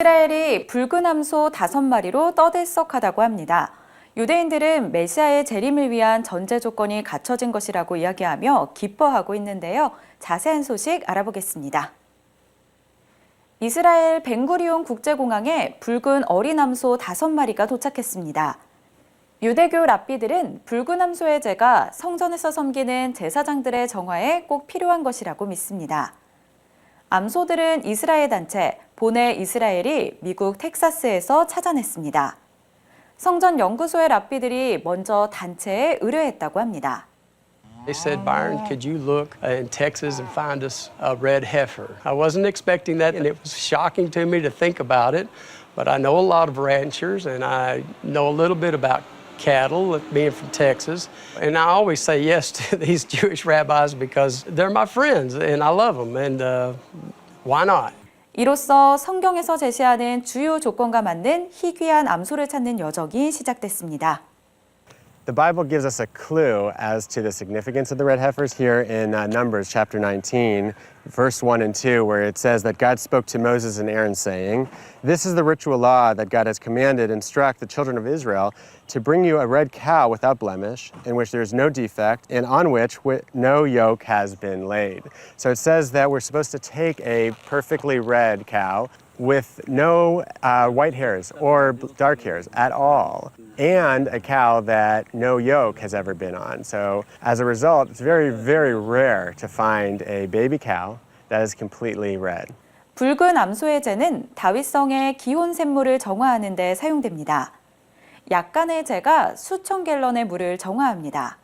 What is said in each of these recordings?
이스라엘이 붉은 암소 5마리로 떠들썩하다고 합니다. 유대인들은 메시아의 재림을 위한 전제 조건이 갖춰진 것이라고 이야기하며 기뻐하고 있는데요. 자세한 소식 알아보겠습니다. 이스라엘 벤구리온 국제공항에 붉은 어린 암소 5마리가 도착했습니다. 유대교 랍비들은 붉은 암소의 제가 성전에서 섬기는 제사장들의 정화에 꼭 필요한 것이라고 믿습니다. 암소들은 이스라엘 단체 보네 이스라엘이 미국 텍사스에서 찾아냈습니다. 성전 연구소의 랍비들이 먼저 단체에 의뢰했다고 합니다. They said, Byron, could you look in Texas and find us a red heifer? I wasn't expecting that, and it was shocking to me to think about it, but I know a lot of ranchers, and I know a little bit about cattle, being from Texas. And I always say yes to these Jewish rabbis because they're my friends, and I love them, and why not? 이로써 성경에서 제시하는 주요 조건과 맞는 희귀한 암소를 찾는 여정이 시작됐습니다. The Bible gives us a clue as to the significance of the red heifers here in Numbers chapter 19, verse 1 and 2, where it says that God spoke to Moses and Aaron saying, "This is the ritual law that God has commanded, instruct the children of Israel to bring you a red cow without blemish, in which there is no defect, and on which no yoke has been laid." So it says that we're supposed to take a perfectly red cow with no white hairs or dark hairs at all, and a cow that no yoke has ever been on. So as a result, it's very, very rare to find a baby cow that is completely red. 붉은 암소의 제는 다윗성의 기혼 샘물을 정화하는 데 사용됩니다. 약간의 제가 수천 갤런의 물을 정화합니다.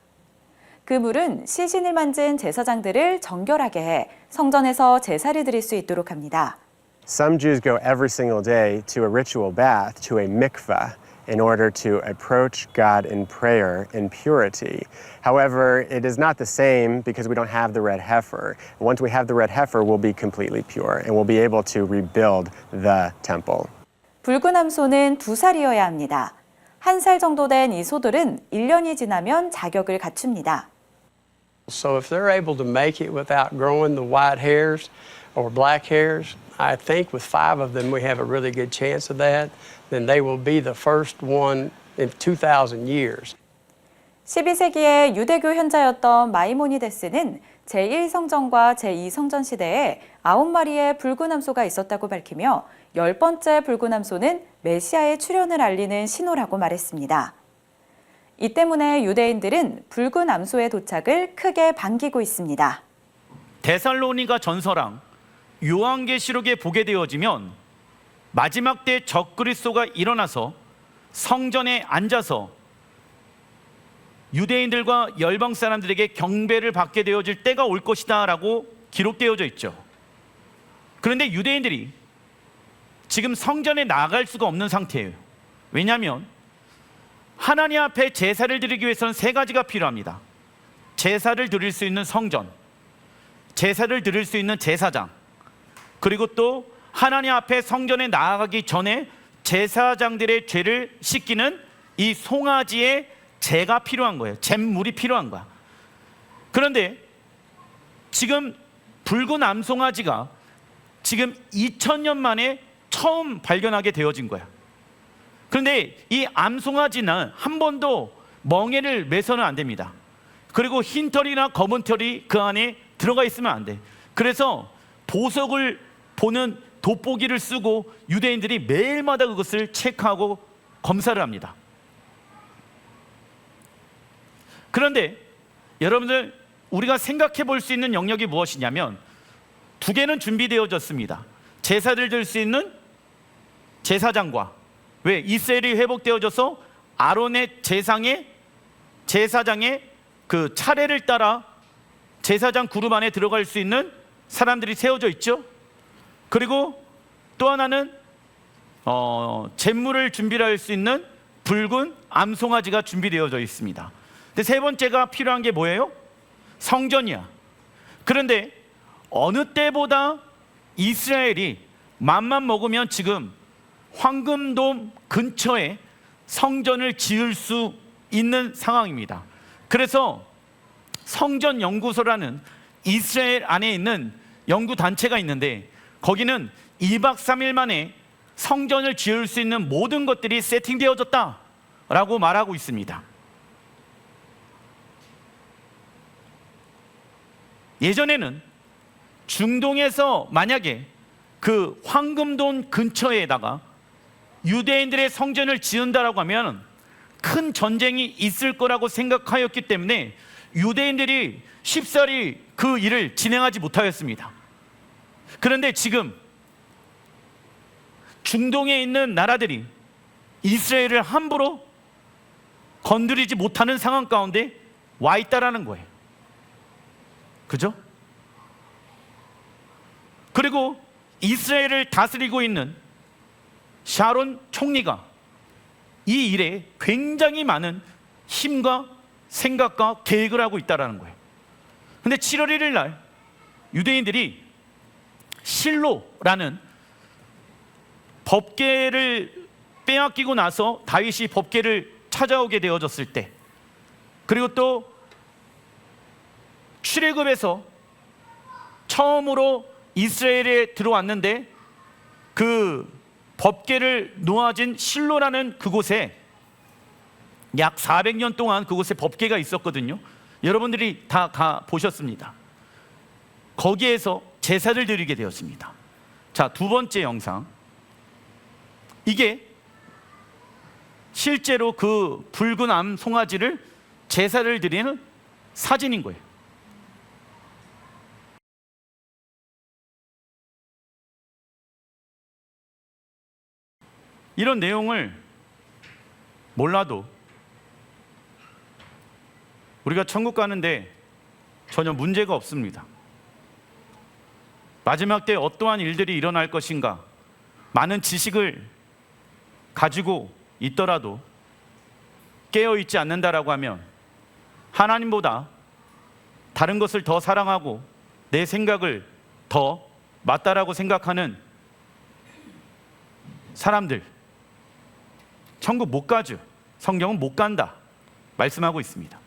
그 물은 시신을 만진 제사장들을 정결하게 해 성전에서 제사를 드릴 수 있도록 합니다. Some Jews go every single day to a ritual bath, to a mikvah, in order to approach God in prayer in purity. However, it is not the same because we don't have the red heifer. Once we have the red heifer, we'll be completely pure and we'll be able to rebuild the temple. 붉은 암소는 2살이어야 합니다. 1살 정도 된 이 소들은 1년이 지나면 자격을 갖춥니다. So if they're able to make it without growing the white hairs or black hairs, I think with 5 of them we have a really good chance of that. Then they will be the first one in 2,000 years. 12세기의 유대교 현자였던 마이모니데스는 제1성전과 제2성전 시대에 9마리의 붉은 암소가 있었다고 밝히며 10번째 붉은 암소는 메시아의 출현을 알리는 신호라고 말했습니다. 이 때문에 유대인들은 붉은 암소의 도착을 크게 반기고 있습니다. 데살로니가 전서랑 요한계시록에 보게 되어지면 마지막 때 적그리스도가 일어나서 성전에 앉아서 유대인들과 열방 사람들에게 경배를 받게 되어질 때가 올 것이다 라고 기록되어져 있죠. 그런데 유대인들이 지금 성전에 나갈 수가 없는 상태예요. 왜냐하면 하나님 앞에 제사를 드리기 위해서는 3가지가 필요합니다. 제사를 드릴 수 있는 성전, 제사를 드릴 수 있는 제사장, 그리고 또 하나님 앞에 성전에 나아가기 전에 제사장들의 죄를 씻기는 이 송아지의 제가 필요한 거예요. 잿물이 필요한 거야. 그런데 지금 붉은 암송아지가 지금 2000년 만에 처음 발견하게 되어진 거야. 그런데 이 암송아지는 한 번도 멍에를 매서는 안 됩니다. 그리고 흰 털이나 검은 털이 그 안에 들어가 있으면 안 돼. 그래서 보석을 보는 돋보기를 쓰고 유대인들이 매일마다 그것을 체크하고 검사를 합니다. 그런데 여러분들, 우리가 생각해 볼 수 있는 영역이 무엇이냐면 2개는 준비되어졌습니다. 제사를 드릴 수 있는 제사장과, 왜? 이스라엘이 회복되어져서 아론의 제사장의 그 차례를 따라 제사장 그룹 안에 들어갈 수 있는 사람들이 세워져 있죠. 그리고 또 하나는 잿물을 준비할 수 있는 붉은 암송아지가 준비되어져 있습니다. 근데 3번째가 필요한 게 뭐예요? 성전이야. 그런데 어느 때보다 이스라엘이 맘만 먹으면 지금 황금돔 근처에 성전을 지을 수 있는 상황입니다. 그래서 성전연구소라는 이스라엘 안에 있는 연구단체가 있는데 거기는 2박 3일 만에 성전을 지을 수 있는 모든 것들이 세팅되어졌다라고 말하고 있습니다. 예전에는 중동에서 만약에 그 황금돈 근처에다가 유대인들의 성전을 지은다라고 하면 큰 전쟁이 있을 거라고 생각하였기 때문에 유대인들이 쉽사리 그 일을 진행하지 못하였습니다. 그런데 지금 중동에 있는 나라들이 이스라엘을 함부로 건드리지 못하는 상황 가운데 와 있다라는 거예요. 그죠? 그리고 이스라엘을 다스리고 있는 샤론 총리가 이 일에 굉장히 많은 힘과 생각과 계획을 하고 있다는 거예요. 근데 7월 1일 날 유대인들이 실로라는 법궤를 빼앗기고 나서 다윗이 법궤를 찾아오게 되어졌을 때, 그리고 또 출애굽에서 처음으로 이스라엘에 들어왔는데 그 법궤를 놓아진 실로라는 그곳에 약 400년 동안 그곳에 법궤가 있었거든요. 여러분들이 다 가 보셨습니다. 거기에서 제사를 드리게 되었습니다. 자, 두 번째 영상. 이게 실제로 그 붉은 암 송아지를 제사를 드리는 사진인 거예요. 이런 내용을 몰라도 우리가 천국 가는데 전혀 문제가 없습니다. 마지막 때 어떠한 일들이 일어날 것인가 많은 지식을 가지고 있더라도 깨어있지 않는다라고 하면 하나님보다 다른 것을 더 사랑하고 내 생각을 더 맞다라고 생각하는 사람들, 천국 못 가죠. 성경은 못 간다 말씀하고 있습니다.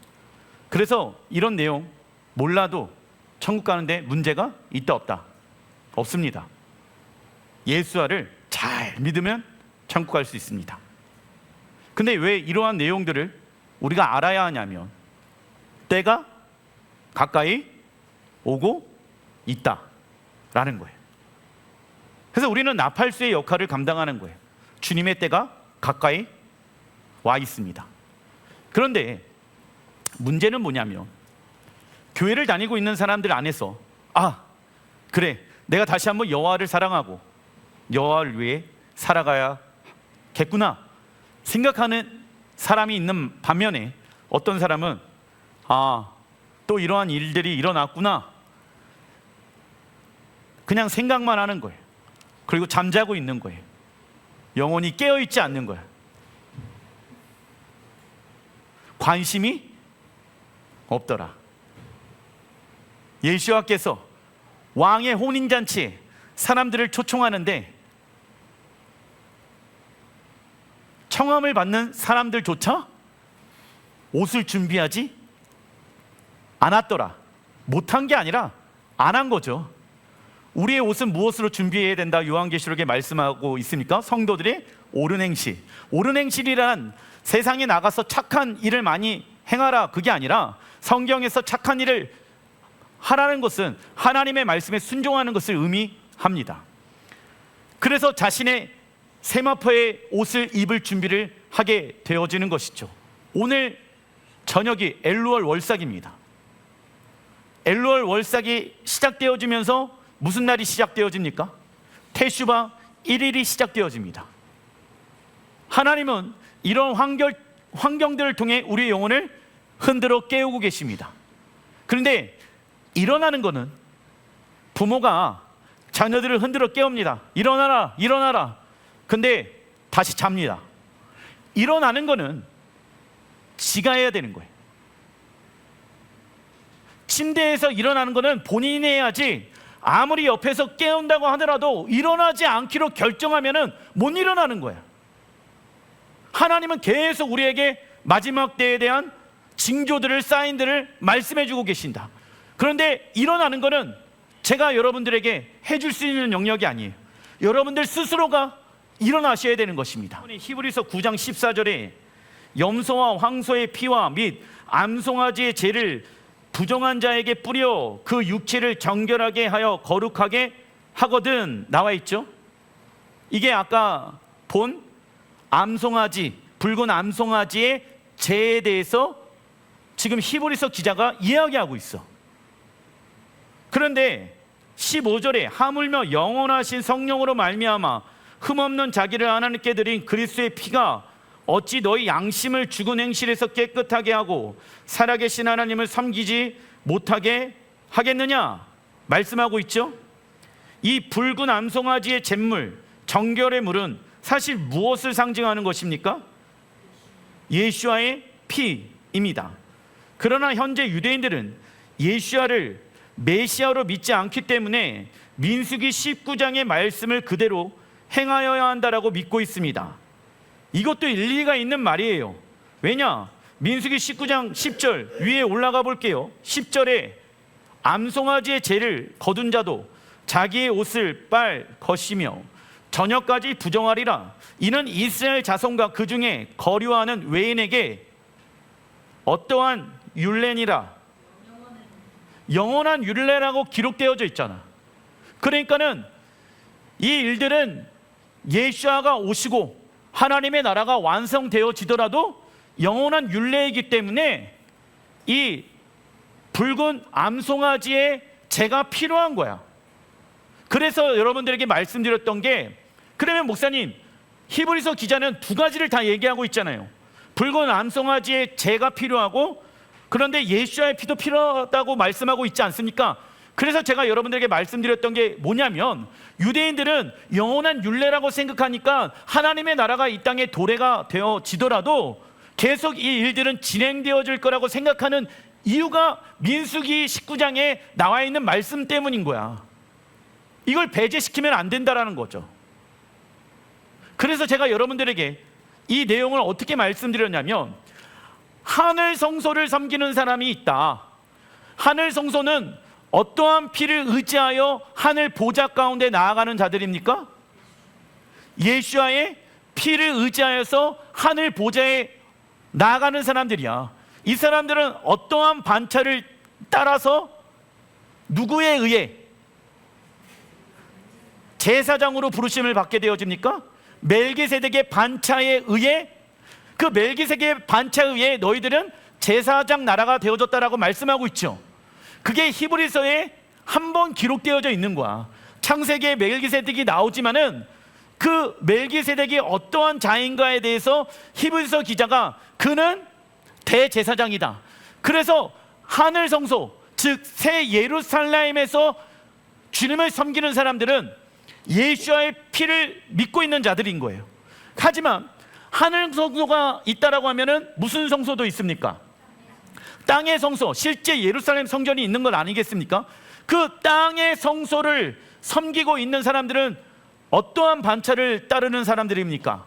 그래서 이런 내용 몰라도 천국 가는데 문제가 있다 없다? 없습니다. 예수와를 잘 믿으면 천국 갈 수 있습니다. 근데 왜 이러한 내용들을 우리가 알아야 하냐면 때가 가까이 오고 있다라는 거예요. 그래서 우리는 나팔수의 역할을 감당하는 거예요. 주님의 때가 가까이 와 있습니다. 그런데 문제는 뭐냐면 교회를 다니고 있는 사람들 안에서 그래, 내가 다시 한번 여호와를 사랑하고 여호와를 위해 살아가야겠구나 생각하는 사람이 있는 반면에 어떤 사람은 또 이러한 일들이 일어났구나 그냥 생각만 하는 거예요. 그리고 잠자고 있는 거예요. 영혼이 깨어있지 않는 거예요. 관심이 없더라. 예수와께서 왕의 혼인잔치에 사람들을 초청하는데 청함을 받는 사람들조차 옷을 준비하지 않았더라. 못한 게 아니라 안 한 거죠. 우리의 옷은 무엇으로 준비해야 된다 요한계시록에 말씀하고 있습니까? 성도들의 옳은 행실. 옳은 행실이란 세상에 나가서 착한 일을 많이 행하라 그게 아니라 성경에서 착한 일을 하라는 것은 하나님의 말씀에 순종하는 것을 의미합니다. 그래서 자신의 세마포의 옷을 입을 준비를 하게 되어지는 것이죠. 오늘 저녁이 엘루월 월삭입니다. 엘루월 월삭이 시작되어지면서 무슨 날이 시작되어집니까? 테슈바 1일이 시작되어집니다. 하나님은 이런 환경들을 통해 우리의 영혼을 흔들어 깨우고 계십니다. 그런데 일어나는 것은 부모가 자녀들을 흔들어 깨웁니다. 일어나라, 일어나라. 근데 다시 잡니다. 일어나는 것은 지가 해야 되는 거예요. 침대에서 일어나는 것은 본인이 해야지 아무리 옆에서 깨운다고 하더라도 일어나지 않기로 결정하면 못 일어나는 거야. 하나님은 계속 우리에게 마지막 때에 대한 징조들을, 사인들을 말씀해 주고 계신다. 그런데 일어나는 것은 제가 여러분들에게 해줄 수 있는 영역이 아니에요. 여러분들 스스로가 일어나셔야 되는 것입니다. 히브리서 9장 14절에 염소와 황소의 피와 및 암송아지의 죄를 부정한 자에게 뿌려 그 육체를 정결하게 하여 거룩하게 하거든 나와 있죠. 이게 아까 본 암송아지, 붉은 암송아지의 죄에 대해서 지금 히브리서 기자가 이야기하고 있어. 그런데 15절에 하물며 영원하신 성령으로 말미암아 흠없는 자기를 하나님께 드린 그리스도의 피가 어찌 너희 양심을 죽은 행실에서 깨끗하게 하고 살아계신 하나님을 섬기지 못하게 하겠느냐 말씀하고 있죠. 이 붉은 암송아지의 잿물, 정결의 물은 사실 무엇을 상징하는 것입니까? 예수와의 피입니다. 그러나 현재 유대인들은 예수와를 메시아로 믿지 않기 때문에 민수기 19장의 말씀을 그대로 행하여야 한다라고 믿고 있습니다. 이것도 일리가 있는 말이에요. 왜냐? 민수기 19장 10절 위에 올라가 볼게요. 10절에 암송아지의 죄를 거둔 자도 자기의 옷을 빨 것이며 저녁까지 부정하리라. 이는 이스라엘 자손과 그 중에 거류하는 외인에게 어떠한 율례니라. 영원한 율례라고 기록되어져 있잖아. 그러니까는 이 일들은 예수아가 오시고 하나님의 나라가 완성되어지더라도 영원한 율례이기 때문에 이 붉은 암송아지의 죄가 필요한 거야. 그래서 여러분들에게 말씀드렸던 게, 그러면 목사님 히브리서 기자는 두 가지를 다 얘기하고 있잖아요. 붉은 암송아지의 죄가 필요하고 그런데 예수와의 피도 필요하다고 말씀하고 있지 않습니까? 그래서 제가 여러분들에게 말씀드렸던 게 뭐냐면, 유대인들은 영원한 율례라고 생각하니까 하나님의 나라가 이 땅에 도래가 되어지더라도 계속 이 일들은 진행되어질 거라고 생각하는 이유가 민수기 19장에 나와 있는 말씀 때문인 거야. 이걸 배제시키면 안 된다라는 거죠. 그래서 제가 여러분들에게 이 내용을 어떻게 말씀드렸냐면, 하늘 성소를 섬기는 사람이 있다. 하늘 성소는 어떠한 피를 의지하여 하늘 보좌 가운데 나아가는 자들입니까? 예수와의 피를 의지하여서 하늘 보좌에 나아가는 사람들이야. 이 사람들은 어떠한 반차를 따라서 누구에 의해 제사장으로 부르심을 받게 되어집니까? 멜기세덱의 반차에 의해, 그 멜기세덱의 반차에 의해 너희들은 제사장 나라가 되어졌다라고 말씀하고 있죠. 그게 히브리서에 한 번 기록되어져 있는 거야. 창세기에 멜기세덱이 나오지만은 그 멜기세덱이 어떠한 자인가에 대해서 히브리서 기자가 그는 대제사장이다. 그래서 하늘 성소, 즉 새 예루살렘에서 주님을 섬기는 사람들은 예수와의 피를 믿고 있는 자들인 거예요. 하지만 하늘 성소가 있다라고 하면은 무슨 성소도 있습니까? 땅의 성소, 실제 예루살렘 성전이 있는 건 아니겠습니까? 그 땅의 성소를 섬기고 있는 사람들은 어떠한 반차를 따르는 사람들입니까?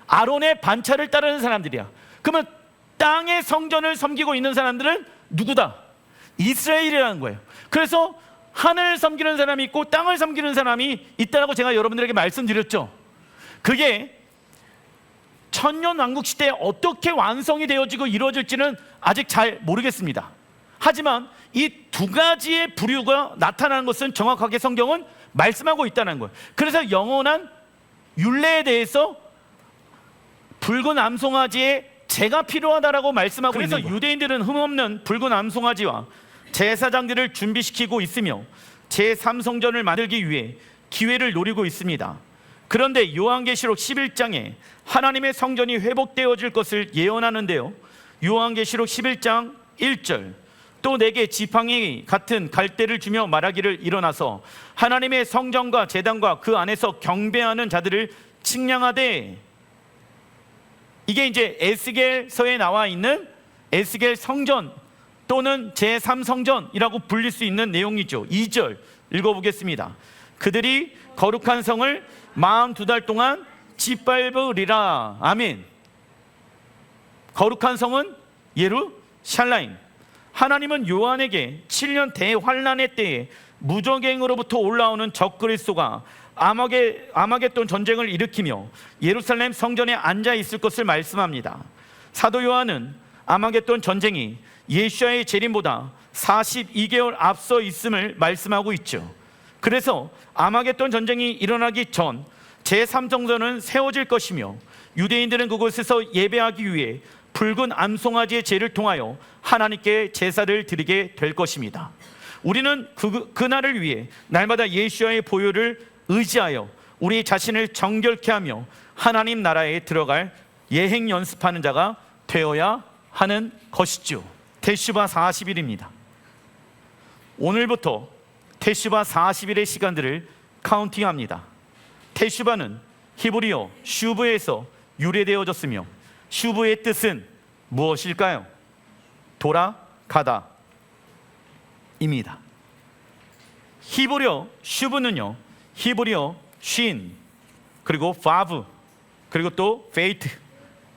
아론의 반차를 따르는 사람들이야. 그러면 땅의 성전을 섬기고 있는 사람들은 누구다? 이스라엘이라는 거예요. 그래서 하늘을 섬기는 사람이 있고 땅을 섬기는 사람이 있다라고 제가 여러분들에게 말씀드렸죠. 그게 천년왕국 시대에 어떻게 완성이 되어지고 이루어질지는 아직 잘 모르겠습니다. 하지만 이 두 가지의 부류가 나타나는 것은 정확하게 성경은 말씀하고 있다는 거예요. 그래서 영원한 율례에 대해서 붉은 암송아지의 죄가 필요하다라고 말씀하고 있는 거예요. 그래서 유대인들은 흠없는 붉은 암송아지와 제사장들을 준비시키고 있으며 제3성전을 만들기 위해 기회를 노리고 있습니다. 그런데 요한계시록 11장에 하나님의 성전이 회복되어질 것을 예언하는데요, 요한계시록 11장 1절 또 내게 지팡이 같은 갈대를 주며 말하기를 일어나서 하나님의 성전과 제단과 그 안에서 경배하는 자들을 측량하되, 이게 이제 에스겔서에 나와 있는 에스겔 성전 또는 제3성전이라고 불릴 수 있는 내용이죠. 2절 읽어보겠습니다. 그들이 거룩한 성을 42달 동안 짓밟으리라. 아멘. 거룩한 성은 예루살렘. 하나님은 요한에게 7년 대환란의 때에 무적행으로부터 올라오는 적그리스도가 아마겟돈 전쟁을 일으키며 예루살렘 성전에 앉아 있을 것을 말씀합니다. 사도 요한은 아마겟돈 전쟁이 예수와의 재림보다 42개월 앞서 있음을 말씀하고 있죠. 그래서 아마겟돈 전쟁이 일어나기 전 제3성전은 세워질 것이며 유대인들은 그곳에서 예배하기 위해 붉은 암송아지의 제를 통하여 하나님께 제사를 드리게 될 것입니다. 우리는 그날을 위해 날마다 예수와의 보혈을 의지하여 우리 자신을 정결케 하며 하나님 나라에 들어갈 예행 연습하는 자가 되어야 하는 것이죠. 테슈바 40일입니다. 오늘부터 테슈바 40일의 시간들을 카운팅합니다. 테슈바는 히브리어 슈브에서 유래되어졌으며 슈브의 뜻은 무엇일까요? 돌아가다 입니다. 히브리어 슈브는요, 히브리어 쉰 그리고 파브 그리고 또 페이트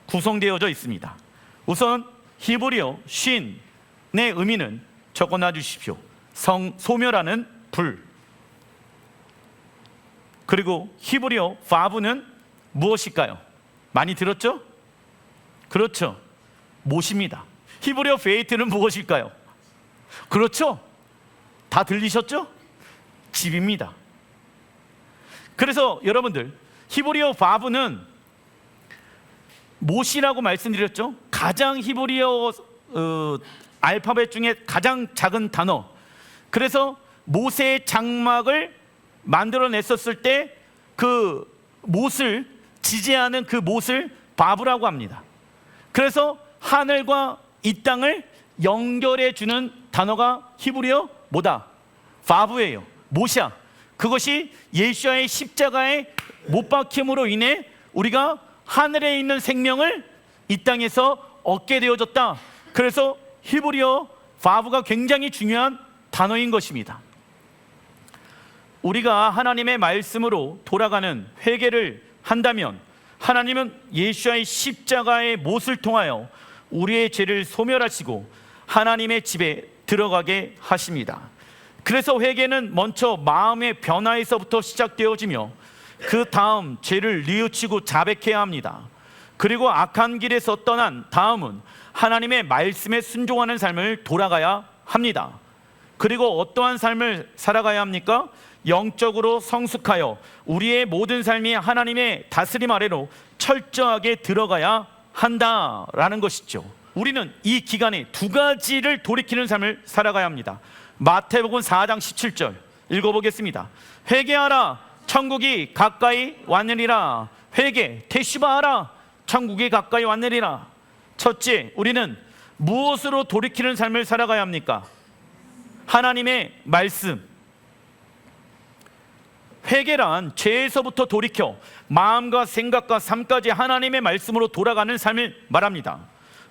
구성되어져 있습니다. 우선 히브리어 쉰의 의미는 적어놔 주십시오. 소멸하는 불. 그리고 히브리어 파브는 무엇일까요? 많이 들었죠? 그렇죠, 못입니다. 히브리어 페이트는 무엇일까요? 그렇죠, 다 들리셨죠? 집입니다. 그래서 여러분들, 히브리어 바브는 못이라고 말씀드렸죠? 가장 히브리어 알파벳 중에 가장 작은 단어. 그래서 모세의 장막을 만들어냈었을 때 그 못을 지지하는 그 못을 바브라고 합니다. 그래서 하늘과 이 땅을 연결해 주는 단어가 히브리어 뭐다? 바브예요. 못이야. 그것이 예수와의 십자가에 못 박힘으로 인해 우리가 하늘에 있는 생명을 이 땅에서 얻게 되어졌다. 그래서 히브리어 바브가 굉장히 중요한 단어인 것입니다. 우리가 하나님의 말씀으로 돌아가는 회개를 한다면 하나님은 예수와의 십자가의 못을 통하여 우리의 죄를 소멸하시고 하나님의 집에 들어가게 하십니다. 그래서 회개는 먼저 마음의 변화에서부터 시작되어지며 그 다음 죄를 뉘우치고 자백해야 합니다. 그리고 악한 길에서 떠난 다음은 하나님의 말씀에 순종하는 삶을 돌아가야 합니다. 그리고 어떠한 삶을 살아가야 합니까? 영적으로 성숙하여 우리의 모든 삶이 하나님의 다스림 아래로 철저하게 들어가야 한다라는 것이죠. 우리는 이 기간에 두 가지를 돌이키는 삶을 살아가야 합니다. 마태복음 4장 17절 읽어보겠습니다. 회개하라, 천국이 가까이 왔느니라. 회개, 테슈바하라, 천국이 가까이 왔느니라. 첫째, 우리는 무엇으로 돌이키는 삶을 살아가야 합니까? 하나님의 말씀. 회개란 죄에서부터 돌이켜 마음과 생각과 삶까지 하나님의 말씀으로 돌아가는 삶을 말합니다.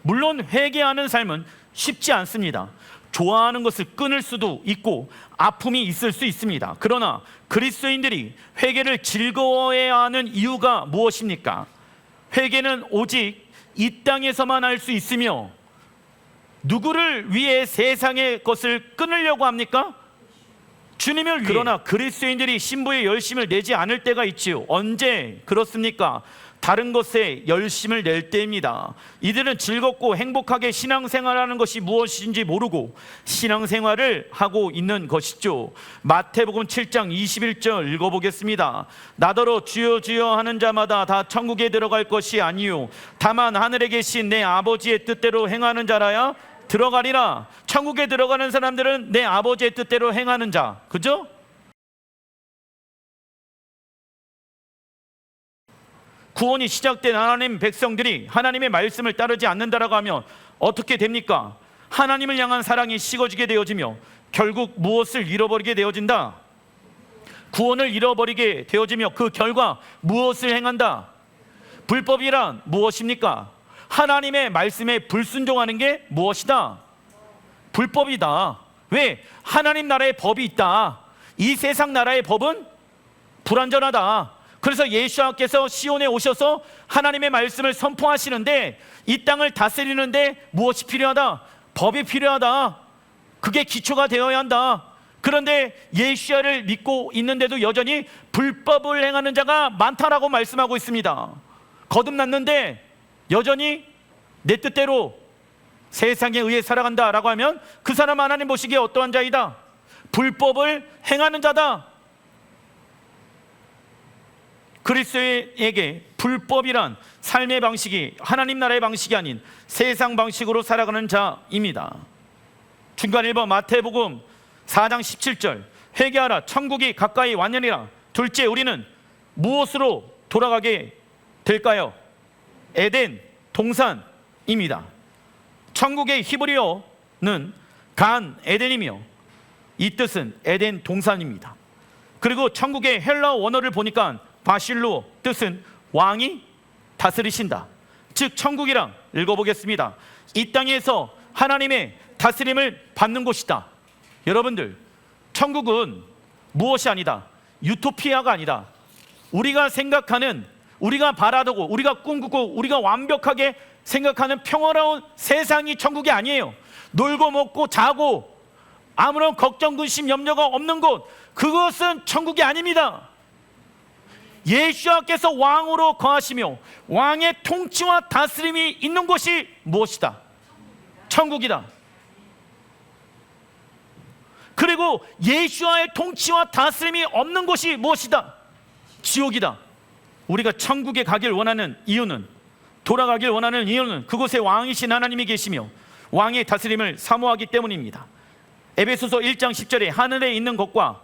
물론 회개하는 삶은 쉽지 않습니다. 좋아하는 것을 끊을 수도 있고 아픔이 있을 수 있습니다. 그러나 그리스도인들이 회개를 즐거워해야 하는 이유가 무엇입니까? 회개는 오직 이 땅에서만 할 수 있으며 누구를 위해 세상의 것을 끊으려고 합니까? 주님을 위해. 그러나 그리스도인들이 신부의 열심을 내지 않을 때가 있지요. 언제 그렇습니까? 다른 것에 열심을 낼 때입니다. 이들은 즐겁고 행복하게 신앙생활하는 것이 무엇인지 모르고 신앙생활을 하고 있는 것이죠. 마태복음 7장 21절 읽어보겠습니다. 나더러 주여 주여 하는 자마다 다 천국에 들어갈 것이 아니요 다만 하늘에 계신 내 아버지의 뜻대로 행하는 자라야 들어가리라. 천국에 들어가는 사람들은 내 아버지의 뜻대로 행하는 자. 그죠? 구원이 시작된 하나님 백성들이 하나님의 말씀을 따르지 않는다라고 하면 어떻게 됩니까? 하나님을 향한 사랑이 식어지게 되어지며 결국 무엇을 잃어버리게 되어진다? 구원을 잃어버리게 되어지며 그 결과 무엇을 행한다? 불법이란 무엇입니까? 하나님의 말씀에 불순종하는 게 무엇이다? 불법이다. 왜? 하나님 나라의 법이 있다. 이 세상 나라의 법은 불완전하다. 그래서 예수님께서 시온에 오셔서 하나님의 말씀을 선포하시는데 이 땅을 다스리는데 무엇이 필요하다? 법이 필요하다. 그게 기초가 되어야 한다. 그런데 예수야를 믿고 있는데도 여전히 불법을 행하는 자가 많다라고 말씀하고 있습니다. 거듭났는데 여전히 내 뜻대로 세상에 의해 살아간다라고 하면 그 사람 하나님 보시기에 어떠한 자이다? 불법을 행하는 자다. 그리스도에게 불법이란 삶의 방식이 하나님 나라의 방식이 아닌 세상 방식으로 살아가는 자입니다. 중간 1번 마태복음 4장 17절 회개하라 천국이 가까이 왔느니라. 둘째, 우리는 무엇으로 돌아가게 될까요? 에덴 동산입니다. 천국의 히브리어는 간 에덴이며 이 뜻은 에덴 동산입니다. 그리고 천국의 헬라어 원어를 보니까 바실로 뜻은 왕이 다스리신다. 즉 천국이랑 읽어보겠습니다. 이 땅에서 하나님의 다스림을 받는 곳이다. 여러분들, 천국은 무엇이 아니다. 유토피아가 아니다. 우리가 생각하는, 우리가 바라고, 우리가 꿈꾸고, 우리가 완벽하게 생각하는 평화로운 세상이 천국이 아니에요. 놀고 먹고 자고 아무런 걱정, 근심, 염려가 없는 곳, 그것은 천국이 아닙니다. 예수께서 왕으로 거하시며 왕의 통치와 다스림이 있는 곳이 무엇이다? 천국이다. 그리고 예수와의 통치와 다스림이 없는 곳이 무엇이다? 지옥이다. 우리가 천국에 가길 원하는 이유는, 돌아가길 원하는 이유는 그곳에 왕이신 하나님이 계시며 왕의 다스림을 사모하기 때문입니다. 에베소서 1장 10절에 하늘에 있는 것과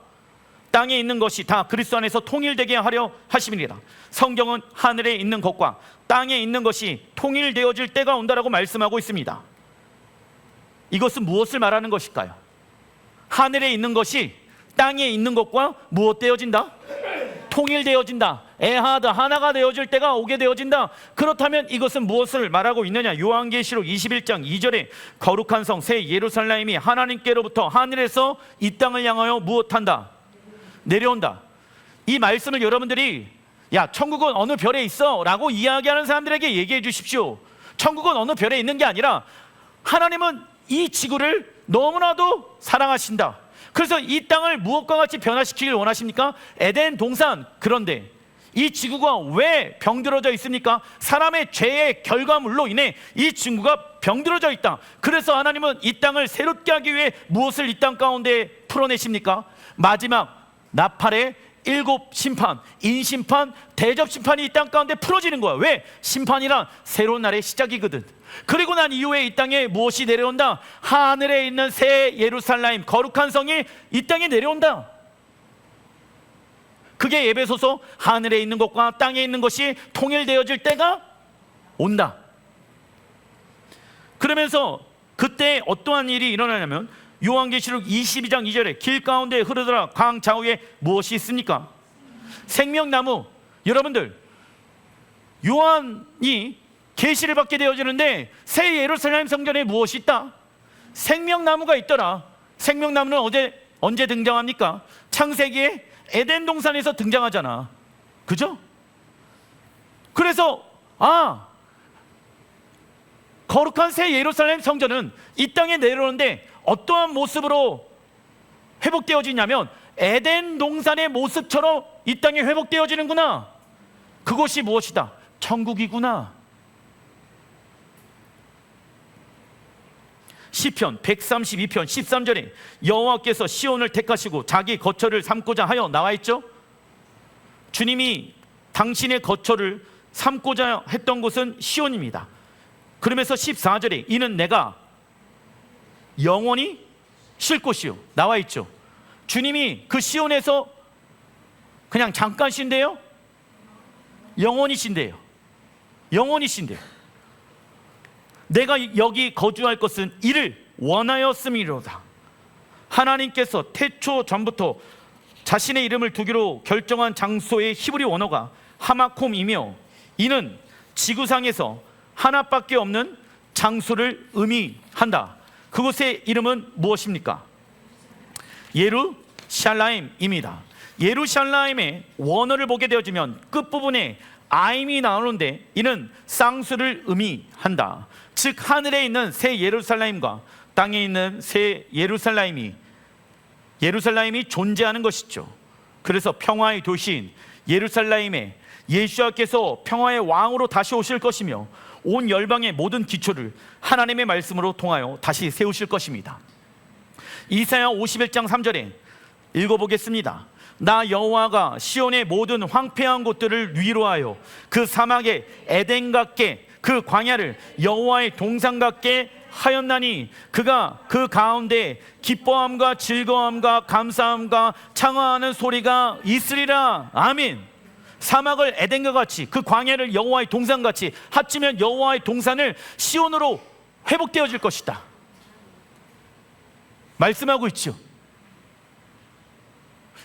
땅에 있는 것이 다 그리스도 안에서 통일되게 하려 하심이니라. 성경은 하늘에 있는 것과 땅에 있는 것이 통일되어질 때가 온다라고 말씀하고 있습니다. 이것은 무엇을 말하는 것일까요? 하늘에 있는 것이 땅에 있는 것과 무엇 되어진다? 통일되어진다. 에하드, 하나가 되어질 때가 오게 되어진다. 그렇다면 이것은 무엇을 말하고 있느냐? 요한계시록 21장 2절에 거룩한 성 새 예루살렘이 하나님께로부터 하늘에서 이 땅을 향하여 무엇한다? 내려온다. 이 말씀을 여러분들이 야 천국은 어느 별에 있어 라고 이야기하는 사람들에게 얘기해 주십시오. 천국은 어느 별에 있는 게 아니라 하나님은 이 지구를 너무나도 사랑하신다. 그래서 이 땅을 무엇과 같이 변화시키길 원하십니까? 에덴 동산. 그런데 이 지구가 왜 병들어져 있습니까? 사람의 죄의 결과물로 인해 이 지구가 병들어져 있다. 그래서 하나님은 이 땅을 새롭게 하기 위해 무엇을 이 땅 가운데 풀어내십니까? 마지막 나팔의 7 심판, 인심판, 대접심판이 이 땅 가운데 풀어지는 거야. 왜? 심판이란 새로운 날의 시작이거든. 그리고 난 이후에 이 땅에 무엇이 내려온다? 하늘에 있는 새 예루살렘, 거룩한 성이 이 땅에 내려온다. 그게 에베소서 하늘에 있는 것과 땅에 있는 것이 통일되어질 때가 온다. 그러면서 그때 어떠한 일이 일어나냐면 요한계시록 22장 2절에 길 가운데 흐르더라 강 좌우에 무엇이 있습니까? 생명나무. 여러분들, 요한이 계시를 받게 되어지는데 새 예루살렘 성전에 무엇이 있다? 생명나무가 있더라. 생명나무는 언제 등장합니까? 창세기에 에덴 동산에서 등장하잖아. 그죠? 그래서 거룩한 새 예루살렘 성전은 이 땅에 내려오는데 어떠한 모습으로 회복되어지냐면 에덴 동산의 모습처럼 이 땅에 회복되어지는구나. 그것이 무엇이다? 천국이구나. 시편 132편 13절에 여호와께서 시온을 택하시고 자기 거처를 삼고자 하여 나와 있죠. 주님이 당신의 거처를 삼고자 했던 곳은 시온입니다. 그러면서 14절에 이는 내가 영원히 쉴 곳이요 나와 있죠. 주님이 그 시온에서 그냥 잠깐 쉰대요? 영원히 쉰대요. 영원히 쉰대요. 내가 여기 거주할 것은 이를 원하였음이로다. 하나님께서 태초 전부터 자신의 이름을 두기로 결정한 장소의 히브리 원어가 하마콤이며 이는 지구상에서 하나밖에 없는 장소를 의미한다. 그곳의 이름은 무엇입니까? 예루샬라임입니다. 예루샬라임의 원어를 보게 되어지면 끝부분에 아임이 나오는데 이는 쌍수를 의미한다. 즉 하늘에 있는 새 예루살렘과 땅에 있는 새 예루살렘이 예루살렘이 존재하는 것이죠. 그래서 평화의 도시인 예루살렘에 예수께서 평화의 왕으로 다시 오실 것이며 온 열방의 모든 기초를 하나님의 말씀으로 통하여 다시 세우실 것입니다. 이사야 51장 3절에 읽어보겠습니다. 나 여호와가 시온의 모든 황폐한 곳들을 위로하여 그 사막의 에덴 같게 그 광야를 여호와의 동산 같게 하였나니 그가 그 가운데 기뻐함과 즐거움과 감사함과 창화하는 소리가 있으리라. 아멘. 사막을 에덴과 같이 그 광야를 여호와의 동산 같이 합치면 여호와의 동산을 시온으로 회복되어질 것이다 말씀하고 있죠.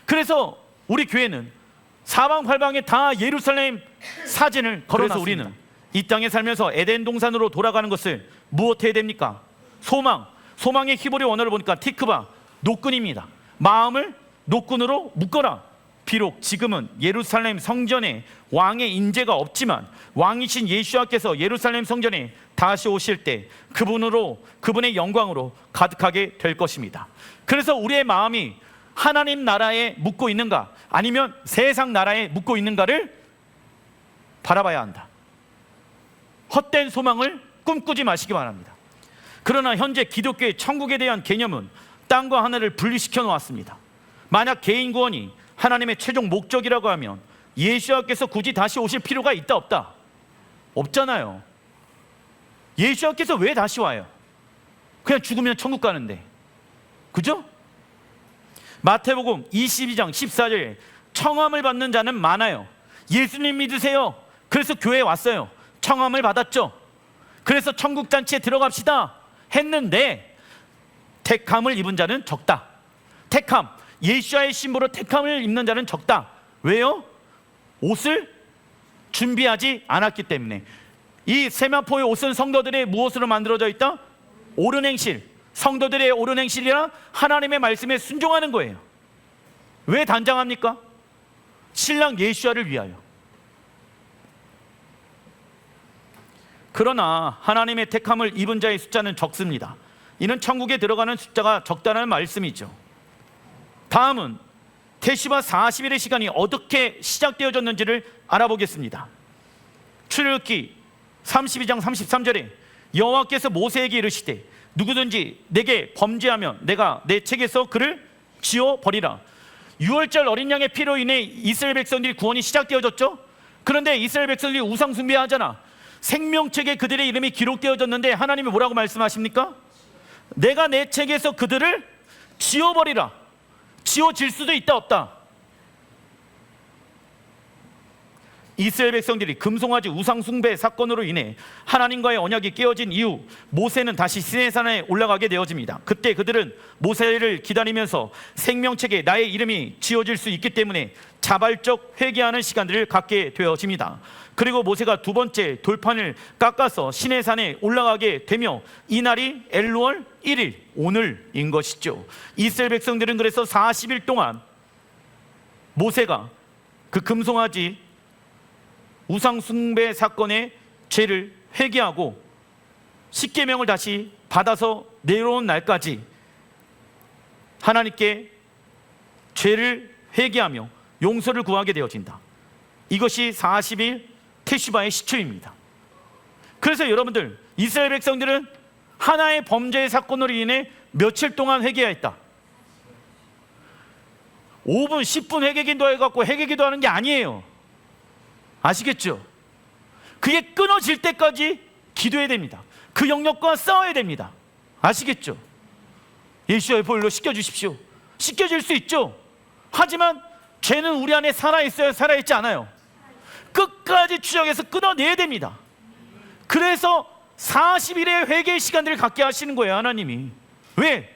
그래서 우리 교회는 사방팔방에 다 예루살렘 사진을 걸어놨습니다. 그래서 우리는 이 땅에 살면서 에덴 동산으로 돌아가는 것을 무엇 해야 됩니까? 소망의 히브리 원어를 보니까 티크바, 노끈입니다. 마음을 노끈으로 묶어라. 비록 지금은 예루살렘 성전에 왕의 인재가 없지만 왕이신 예수께서 예루살렘 성전에 다시 오실 때 그분의 영광으로 가득하게 될 것입니다. 그래서 우리의 마음이 하나님 나라에 묻고 있는가 아니면 세상 나라에 묻고 있는가를 바라봐야 한다. 헛된 소망을 꿈꾸지 마시기 바랍니다. 그러나 현재 기독교의 천국에 대한 개념은 땅과 하늘을 분리시켜 놓았습니다. 만약 개인 구원이 하나님의 최종 목적이라고 하면 예수께서 굳이 다시 오실 필요가 있다 없다? 없잖아요. 예수께서 왜 다시 와요? 그냥 죽으면 천국 가는데. 그죠? 마태복음 22장 14절에 청함을 받는 자는 많아요. 예수님 믿으세요. 그래서 교회에 왔어요. 청함을 받았죠. 그래서 천국잔치에 들어갑시다 했는데 택함을 입은 자는 적다. 택함, 예수와의 신부로 택함을 입는 자는 적다. 왜요? 옷을 준비하지 않았기 때문에. 이 세마포의 옷은 성도들의 무엇으로 만들어져 있다? 옳은 행실. 성도들의 옳은 행실이라 하나님의 말씀에 순종하는 거예요. 왜 단장합니까? 신랑 예수와를 위하여. 그러나 하나님의 택함을 입은 자의 숫자는 적습니다. 이는 천국에 들어가는 숫자가 적다는 말씀이죠. 다음은 태시바 40일의 시간이 어떻게 시작되어졌는지를 알아보겠습니다. 출애굽기 32장 33절에 여호와께서 모세에게 이르시되 누구든지 내게 범죄하면 내가 내 책에서 그를 지워버리라. 6월절 어린 양의 피로 인해 이스라엘 백성들이 구원이 시작되어졌죠. 그런데 이스라엘 백성들이 우상 숭배하잖아. 생명책에 그들의 이름이 기록되어졌는데 하나님이 뭐라고 말씀하십니까? 내가 내 책에서 그들을 지워버리라. 지워질 수도 있다 없다? 이스라엘 백성들이 금송아지 우상 숭배 사건으로 인해 하나님과의 언약이 깨어진 이후 모세는 다시 시내산에 올라가게 되어집니다. 그때 그들은 모세를 기다리면서 생명책에 나의 이름이 지어질 수 있기 때문에 자발적 회개하는 시간들을 갖게 되어집니다. 그리고 모세가 두 번째 돌판을 깎아서 시내산에 올라가게 되며 이날이 엘루월 1일 오늘인 것이죠. 이스라엘 백성들은 그래서 40일 동안 모세가 그 금송아지 우상 숭배 사건의 죄를 회개하고 십계명을 다시 받아서 내려온 날까지 하나님께 죄를 회개하며 용서를 구하게 되어진다. 이것이 40일 테슈바의 시초입니다. 그래서 여러분들, 이스라엘 백성들은 하나의 범죄의 사건으로 인해 며칠 동안 회개했다. 5분, 10분 회개기도 해갖고 회개기도 하는 게 아니에요. 아시겠죠? 그게 끊어질 때까지 기도해야 됩니다. 그 영역과 싸워야 됩니다. 아시겠죠? 예수의 보혈로 씻겨주십시오. 씻겨질 수 있죠. 하지만 죄는 우리 안에 살아있어요? 살아있지 않아요? 끝까지 추적해서 끊어내야 됩니다. 그래서 40일의 회개의 시간들을 갖게 하시는 거예요, 하나님이. 왜?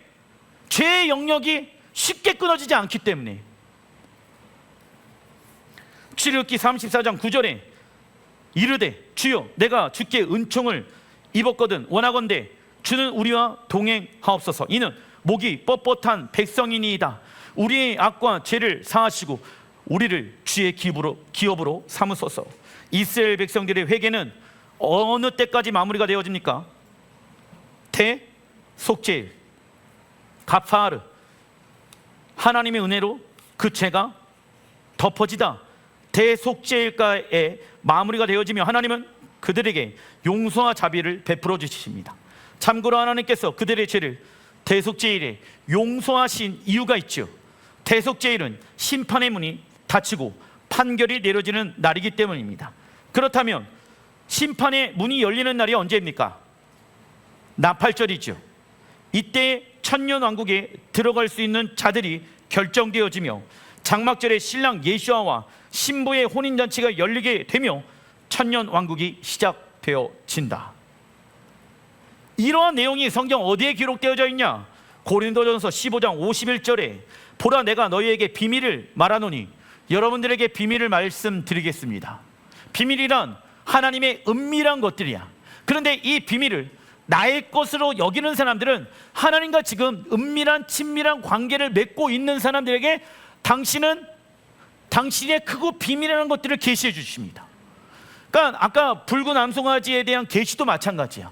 죄의 영역이 쉽게 끊어지지 않기 때문에. 출애굽기 34장 9절에 이르되 주여 내가 주께 은총을 입었거든 원하건대 주는 우리와 동행하옵소서. 이는 목이 뻣뻣한 백성이니이다. 우리의 악과 죄를 사하시고 우리를 주의 기업으로 삼으소서. 이스라엘 백성들의 회개는 어느 때까지 마무리가 되어집니까? 속죄일, 가파르, 하나님의 은혜로 그 죄가 덮어지다 대속죄일가에 마무리가 되어지며 하나님은 그들에게 용서와 자비를 베풀어 주십니다. 참고로 하나님께서 그들의 죄를 대속죄일에 용서하신 이유가 있죠. 대속죄일은 심판의 문이 닫히고 판결이 내려지는 날이기 때문입니다. 그렇다면 심판의 문이 열리는 날이 언제입니까? 나팔절이죠. 이때 천년왕국에 들어갈 수 있는 자들이 결정되어지며 장막절에 신랑 예수아와 신부의 혼인잔치가 열리게 되며 천년왕국이 시작되어진다. 이러한 내용이 성경 어디에 기록되어져 있냐? 고린도전서 15장 51절에 보라 내가 너희에게 비밀을 말하노니, 여러분들에게 비밀을 말씀드리겠습니다. 비밀이란 하나님의 은밀한 것들이야. 그런데 이 비밀을 나의 것으로 여기는 사람들은 하나님과 지금 은밀한 친밀한 관계를 맺고 있는 사람들에게 당신은 당신의 크고 비밀이라는 것들을 계시해 주십니다. 그러니까 아까 붉은 암송아지에 대한 계시도 마찬가지야.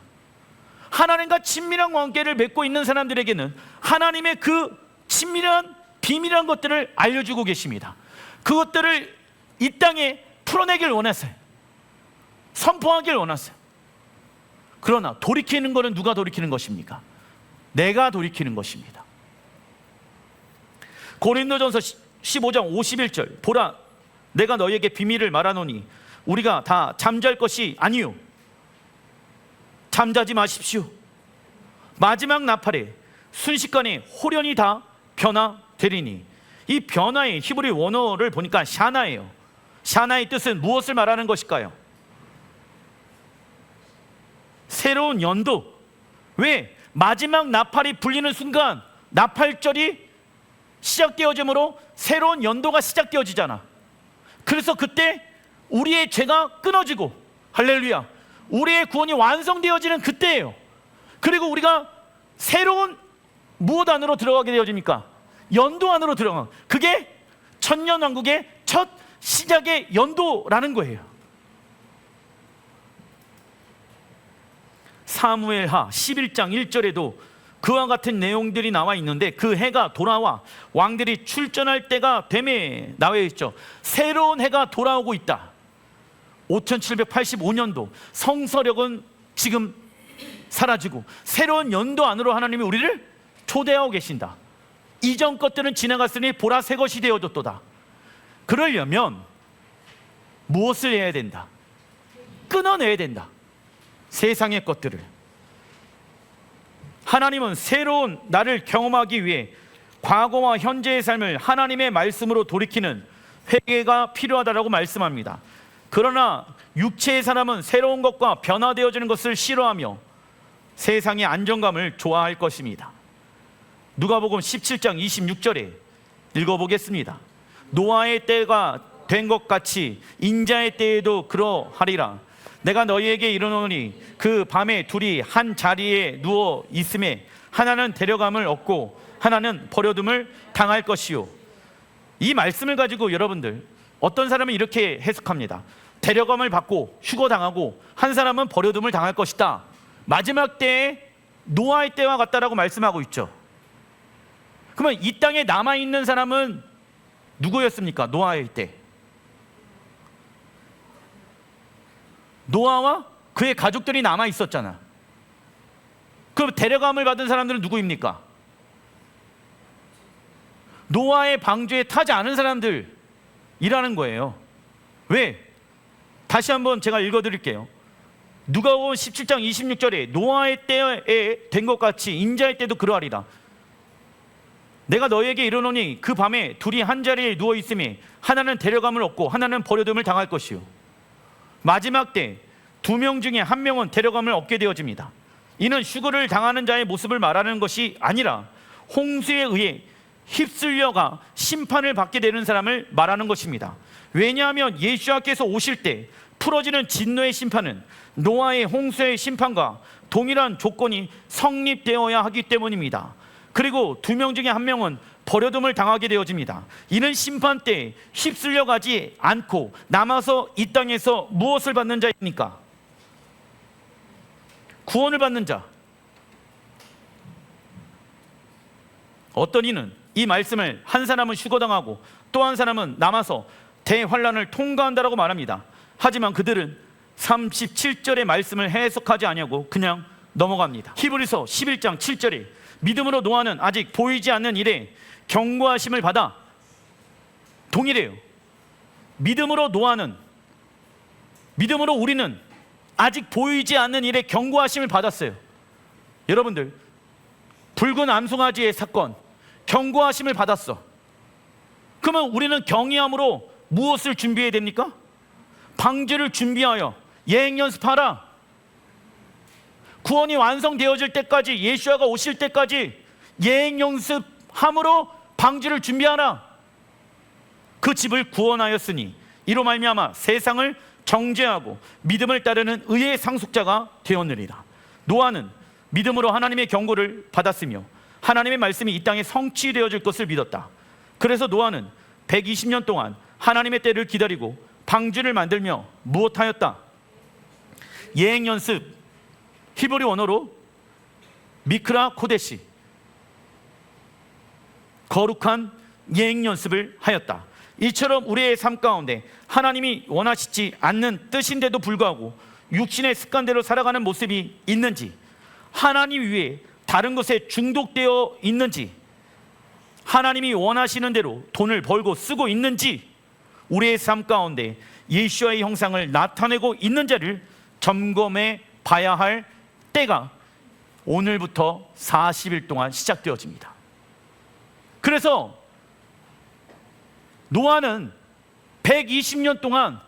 하나님과 친밀한 관계를 맺고 있는 사람들에게는 하나님의 그 친밀한 비밀한 것들을 알려주고 계십니다. 그것들을 이 땅에 풀어내길 원하세요. 선포하길 원하세요. 그러나 돌이키는 것은 누가 돌이키는 것입니까? 내가 돌이키는 것입니다. 고린도전서 15장 51절 보라 내가 너희에게 비밀을 말하노니 우리가 다 잠잘 것이 아니요 잠자지 마십시오. 마지막 나팔에 순식간에 홀연히 다 변화되리니, 이 변화의 히브리 원어를 보니까 샤나예요. 샤나의 뜻은 무엇을 말하는 것일까요? 새로운 연도. 왜? 마지막 나팔이 불리는 순간 나팔절이 시작되어지므로 새로운 연도가 시작되어지잖아. 그래서 그때 우리의 죄가 끊어지고, 할렐루야, 우리의 구원이 완성되어지는 그때예요. 그리고 우리가 새로운 무엇 안으로 들어가게 되어집니까? 연도 안으로 들어가. 그게 천년왕국의 첫 시작의 연도라는 거예요. 사무엘하 11장 1절에도 그와 같은 내용들이 나와 있는데, 그 해가 돌아와 왕들이 출전할 때가 됨에 나와 있죠. 새로운 해가 돌아오고 있다. 5785년도 성서력은 지금 사라지고 새로운 연도 안으로 하나님이 우리를 초대하고 계신다. 이전 것들은 지나갔으니 보라 새 것이 되어졌도다. 그러려면 무엇을 해야 된다? 끊어내야 된다. 세상의 것들을. 하나님은 새로운 나를 경험하기 위해 과거와 현재의 삶을 하나님의 말씀으로 돌이키는 회개가 필요하다라고 말씀합니다. 그러나 육체의 사람은 새로운 것과 변화되어지는 것을 싫어하며 세상의 안정감을 좋아할 것입니다. 누가복음 17장 26절에 읽어보겠습니다. 노아의 때가 된 것 같이 인자의 때에도 그러하리라. 내가 너희에게 이르노니 그 밤에 둘이 한 자리에 누워 있음에 하나는 데려감을 얻고 하나는 버려둠을 당할 것이요. 이 말씀을 가지고 여러분들, 어떤 사람은 이렇게 해석합니다. 데려감을 받고 휴거당하고 한 사람은 버려둠을 당할 것이다. 마지막 때에 노아의 때와 같다라고 말씀하고 있죠. 그러면 이 땅에 남아있는 사람은 누구였습니까? 노아의 때. 노아와 그의 가족들이 남아있었잖아. 그럼 데려감을 받은 사람들은 누구입니까? 노아의 방주에 타지 않은 사람들이라는 거예요. 왜? 다시 한번 제가 읽어드릴게요. 누가복음 17장 26절에 노아의 때에 된 것 같이 인자의 때도 그러하리라. 내가 너희에게 이르노니 그 밤에 둘이 한 자리에 누워 있음에 하나는 데려감을 얻고 하나는 버려둠을 당할 것이요. 마지막 때 2명 중에 1명은 데려감을 얻게 되어집니다. 이는 휴거를 당하는 자의 모습을 말하는 것이 아니라 홍수에 의해 휩쓸려가 심판을 받게 되는 사람을 말하는 것입니다. 왜냐하면 예수께서 오실 때 풀어지는 진노의 심판은 노아의 홍수의 심판과 동일한 조건이 성립되어야 하기 때문입니다. 그리고 2명 중에 1명은 버려둠을 당하게 되어집니다. 이는 심판 때 휩쓸려가지 않고 남아서 이 땅에서 무엇을 받는 자입니까? 구원을 받는 자. 어떤 이는 이 말씀을 한 사람은 휴거당하고 또 한 사람은 남아서 대환란을 통과한다라고 말합니다. 하지만 그들은 37절의 말씀을 해석하지 아니하고 그냥 넘어갑니다. 히브리서 11장 7절에 믿음으로 노아는 아직 보이지 않는 일에 경고하심을 받아, 동일해요. 믿음으로 우리는 아직 보이지 않는 일에 경고하심을 받았어요. 여러분들, 붉은 암송아지의 사건, 경고하심을 받았어. 그러면 우리는 경외함으로 무엇을 준비해야 됩니까? 방주를 준비하여 예행 연습하라. 구원이 완성되어질 때까지, 예수야가 오실 때까지 예행 연습함으로 방주를 준비하라. 그 집을 구원하였으니 이로 말미암아 세상을 정죄하고 믿음을 따르는 의의 상속자가 되었느니라. 노아는 믿음으로 하나님의 경고를 받았으며 하나님의 말씀이 이 땅에 성취되어질 것을 믿었다. 그래서 노아는 120년 동안 하나님의 때를 기다리고 방주를 만들며 무엇하였다? 예행 연습, 히브리 언어로 미크라 코데시, 거룩한 예행 연습을 하였다. 이처럼 우리의 삶 가운데 하나님이 원하시지 않는 뜻인데도 불구하고 육신의 습관대로 살아가는 모습이 있는지, 하나님 위에 다른 것에 중독되어 있는지, 하나님이 원하시는 대로 돈을 벌고 쓰고 있는지, 우리의 삶 가운데 예수와의 형상을 나타내고 있는지를 점검해 봐야 할 때가 오늘부터 40일 동안 시작되어집니다. 그래서 노아는 120년 동안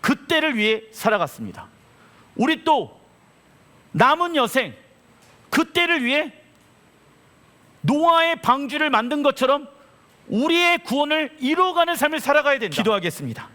그 때를 위해 살아갔습니다. 우리 또 남은 여생 그 때를 위해 노아의 방주를 만든 것처럼 우리의 구원을 이루어가는 삶을 살아가야 된다. 기도하겠습니다.